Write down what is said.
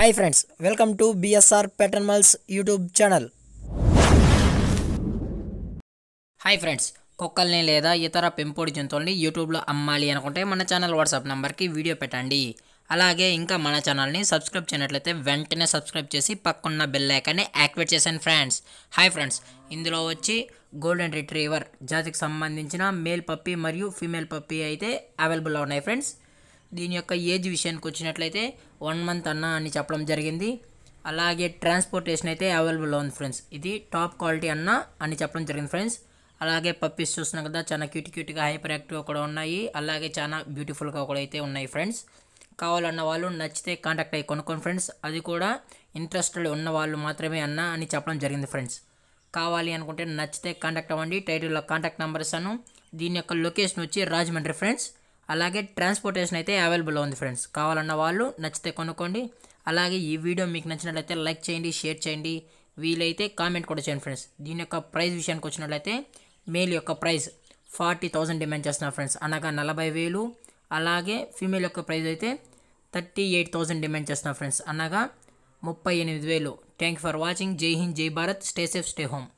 Hi friends, welcome to BSR Paternals YouTube channel. Hi friends, కుక్కల్ని లేదా ఇతర పెంపుడు జంతువుల్ని యూట్యూబ్లో అమ్మాలి అనుకుంటే మన ఛానల్ వాట్సాప్ నెంబర్కి వీడియో పెట్టండి. అలాగే ఇంకా మన ఛానల్ని సబ్స్క్రైబ్ చేయనట్లయితే వెంటనే సబ్స్క్రైబ్ చేసి పక్కన్న బెల్ ఐకాన్ని యాక్టివేట్ చేశాను ఫ్రెండ్స్. హాయ్ ఫ్రెండ్స్, ఇందులో వచ్చి గోల్డెన్ రిట్రీవర్ జాతికి సంబంధించిన మేల్ పప్పీ మరియు ఫీమేల్ పప్పీ అయితే అవైలబుల్లో ఉన్నాయి ఫ్రెండ్స్. దీని యొక్క ఏజ్ విషయానికి వచ్చినట్లయితే 1 month అన్న అని చెప్పడం జరిగింది. అలాగే ట్రాన్స్పోర్టేషన్ అయితే అవైలబుల్లో ఉంది ఫ్రెండ్స్. ఇది టాప్ క్వాలిటీ అన్న అని చెప్పడం జరిగింది ఫ్రెండ్స్. అలాగే పప్పీస్ చూస్తున్నాం కదా, చాలా క్యూట్గా హైపర్ యాక్టివ్గా కూడా ఉన్నాయి. అలాగే చాలా బ్యూటిఫుల్గా కూడా అయితే ఉన్నాయి ఫ్రెండ్స్. కావాలన్న వాళ్ళు నచ్చితే కాంటాక్ట్ అయ్యి కొనుక్కోండి ఫ్రెండ్స్. అది కూడా ఇంట్రెస్టెడ్ ఉన్న వాళ్ళు మాత్రమే అన్న అని చెప్పడం జరిగింది ఫ్రెండ్స్. కావాలి అనుకుంటే నచ్చితే కాంటాక్ట్ అవ్వండి. టైటిల్లో కాంటాక్ట్ నెంబర్ ఇస్తాను. దీని యొక్క లొకేషన్ వచ్చి రాజమండ్రి ఫ్రెండ్స్. అలాగే ట్రాన్స్పోర్టేషన్ అయితే అవైలబుల్లో ఉంది ఫ్రెండ్స్. కావాలన్న వాళ్ళు నచ్చితే కొనుక్కోండి. అలాగే ఈ వీడియో మీకు నచ్చినట్లయితే లైక్ చేయండి, షేర్ చేయండి, వీలైతే కామెంట్ కూడా చేయండి ఫ్రెండ్స్. దీని యొక్క ప్రైస్ విషయానికి వచ్చినట్లయితే మేల్ యొక్క ప్రైస్ 40,000 డిమాండ్ చేస్తున్నారు ఫ్రెండ్స్, అనగా 40,000. అలాగే ఫీమేల్ యొక్క ప్రైస్ అయితే 38,000 డిమాండ్ చేస్తున్నారు ఫ్రెండ్స్, అనగా 38,000. Thank you for watching. జై హింద్, జై Bharat. Stay safe, stay home.